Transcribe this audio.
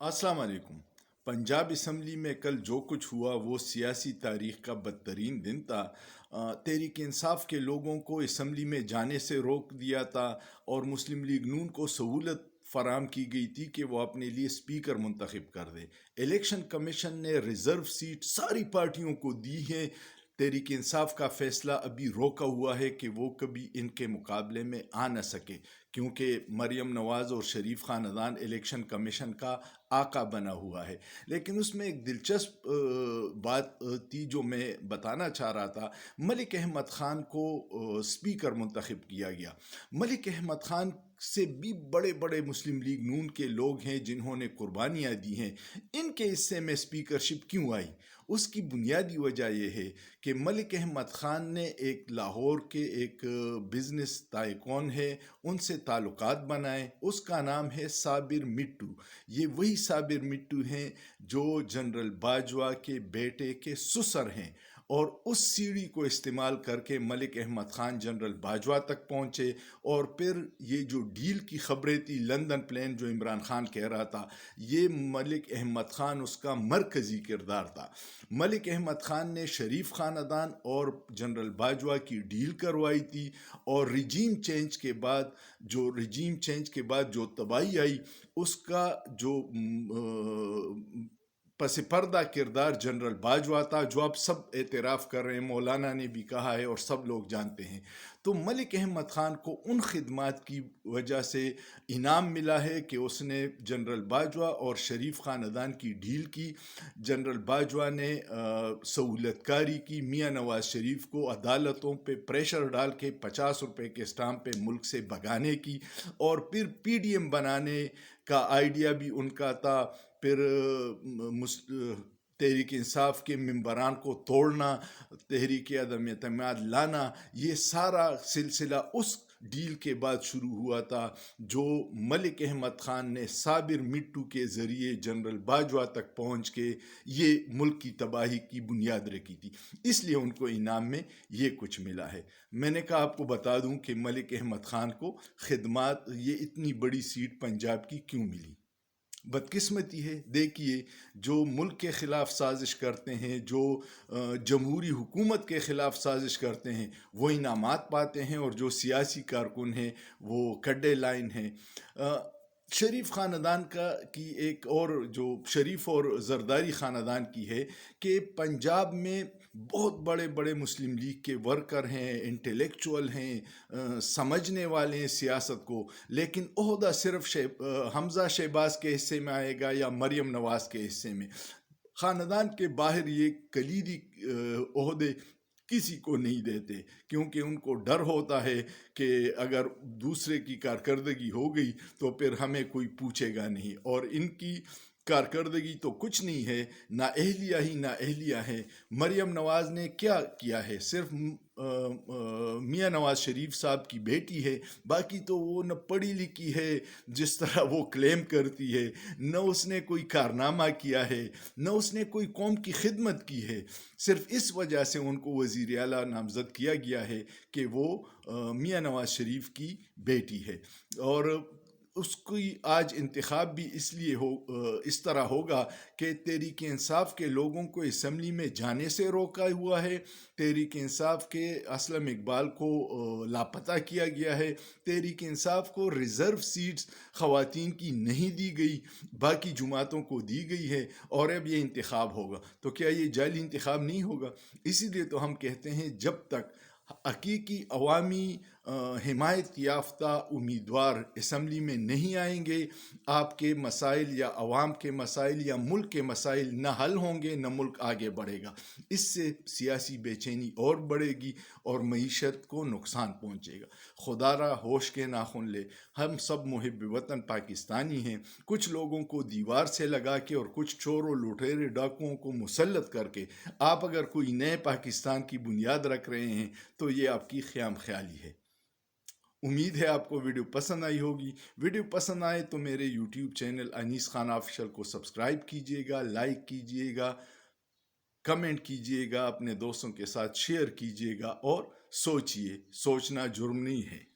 अस्सलाम वालेकुम। पंजाब असम्बली में कल जो कुछ हुआ वो सियासी तारीख का बदतरीन दिन था। तहरीक इंसाफ के लोगों को असम्बली में जाने से रोक दिया था और मुस्लिम लीग नून को सहूलत फराम की गई थी कि वो अपने लिए स्पीकर मुंतखब कर दे। इलेक्शन कमीशन ने रिज़र्व सीट सारी पार्टियों को दी है। तहरीक इंसाफ का फैसला अभी रोका हुआ है कि वो कभी इनके मुकाबले में आ न सके, क्योंकि मरियम नवाज़ और शरीफ ख़ानदान इलेक्शन कमीशन का आका बना हुआ है। लेकिन उसमें एक दिलचस्प बात थी जो मैं बताना चाह रहा था। मलिक अहमद ख़ान को स्पीकर मुंतखब किया गया। मलिक अहमद ख़ान से भी बड़े बड़े मुस्लिम लीग नून के लोग हैं जिन्होंने कुर्बानियाँ दी हैं। इनके हिस्से में स्पीकरशिप क्यों आई? उसकी बुनियादी वजह यह है कि मलिक अहमद ख़ान ने एक लाहौर के एक बिज़नेस ताइकॉन है, उनसे ताल्लुकात बनाए। उसका नाम है साबिर मिट्टू। ये वही साबिर मिट्टू हैं जो जनरल बाजवा के बेटे के ससुर हैं, और उस सीढ़ी को इस्तेमाल करके मलिक अहमद ख़ान जनरल बाजवा तक पहुँचे। और फिर ये जो डील की ख़बरें थी, लंदन प्लेन जो इमरान ख़ान कह रहा था, ये मलिक अहमद ख़ान उसका मरकज़ी किरदार था। मलिक अहमद ख़ान ने शरीफ ख़ानदान और जनरल बाजवा की डील करवाई थी, और रिजीम चेंज के बाद जो तबाही आई, उसका जो पस पर्दा किरदार जनरल बाजवा था, जो अब सब एतराफ़ कर रहे हैं, मौलाना ने भी कहा है और सब लोग जानते हैं। तो मलिक अहमद ख़ान को उन खिदमात की वजह से इनाम मिला है कि उसने जनरल बाजवा और शरीफ ख़ानदान की डील की। जनरल बाजवा ने सहूलतकारी की, मियाँ नवाज़ शरीफ को अदालतों पे प्रेशर डाल के 50 रुपए के स्टाम्प पे मुल्क से भगाने की, और फिर PDM बनाने का आइडिया भी उनका था। फिर तहरीक इंसाफ के मेंबरान को तोड़ना, तहरीक अदम एतमाद लाना, ये सारा सिलसिला उस डील के बाद शुरू हुआ था जो मलिक अहमद ख़ान ने साबिर मिट्टू के ज़रिए जनरल बाजवा तक पहुंच के ये मुल्क की तबाही की बुनियाद रखी थी। इसलिए उनको इनाम में ये कुछ मिला है। मैंने कहा आपको बता दूं कि मलिक अहमद ख़ान को खिदमात, ये इतनी बड़ी सीट पंजाब की क्यों मिली। बदकिस्मती है। देखिए, जो मुल्क के ख़िलाफ़ साजिश करते हैं, जो जमहूरी हुकूमत के ख़िलाफ़ साजिश करते हैं, वो इनामात पाते हैं, और जो सियासी कारकुन हैं वो कड्डे लाइन हैं। शरीफ ख़ानदान की एक और, जो शरीफ और ज़रदारी ख़ानदान की है, कि पंजाब में बहुत बड़े बड़े मुस्लिम लीग के वर्कर हैं, इंटेलेक्चुअल हैं, समझने वाले हैं सियासत को, लेकिन ओहदा सिर्फ हमज़ा शहबाज के हिस्से में आएगा या मरियम नवाज़ के हिस्से में। ख़ानदान के बाहर ये कलीदी ओहदे किसी को नहीं देते, क्योंकि उनको डर होता है कि अगर दूसरे की कारकर्दगी हो गई तो फिर हमें कोई पूछेगा नहीं। और इनकी कारकर्दगी तो कुछ नहीं है, ना अहलिया ही ना अहलिया है। मरियम नवाज़ ने क्या किया है? सिर्फ मियाँ नवाज़ शरीफ साहब की बेटी है, बाकी तो वो न पढ़ी लिखी है जिस तरह वो क्लेम करती है, न उसने कोई कारनामा किया है, न उसने कोई कौम की खिदमत की है। सिर्फ इस वजह से उनको वज़ीर आला नामज़द किया गया है कि वो मियाँ नवाज़ शरीफ की बेटी है। और उसकी आज इंतखाब भी इसलिए इस तरह होगा कि तहरीक इंसाफ के लोगों को असम्बली में जाने से रोका हुआ है। तहरीक इंसाफ के असलम इकबाल को लापता किया गया है। तहरीक इंसाफ को रिज़र्व सीट्स ख़वातीन की नहीं दी गई, बाकी जुमातों को दी गई है, और अब ये इंतखाब होगा। तो क्या ये जाली इंतखाब नहीं होगा? इसीलिए तो हम कहते हैं, जब तक हकीकी अवामी हिमायत याफ्ता उम्मीदवार असम्बली में नहीं आएंगे, आपके मसाइल या अवाम के मसाइल या मुल्क के मसाइल न हल होंगे, न मुल्क आगे बढ़ेगा। इससे सियासी बेचैनी और बढ़ेगी और मईशत को नुकसान पहुँचेगा। खुदारा होश के नाखुन ले। हम सब मुहिब वतन पाकिस्तानी हैं। कुछ लोगों को दीवार से लगा के और कुछ चोरों लुटेरे डाकुओं को मुसल्लत करके आप अगर कोई नए पाकिस्तान की बुनियाद रख रहे हैं, तो ये आपकी ख़याम ख्याली है। उम्मीद है आपको वीडियो पसंद आई होगी। वीडियो पसंद आए तो मेरे YouTube channel Anees Khan official को सब्सक्राइब कीजिएगा, लाइक कीजिएगा, कमेंट कीजिएगा, अपने दोस्तों के साथ शेयर कीजिएगा, और सोचिए, सोचना जुर्म नहीं है।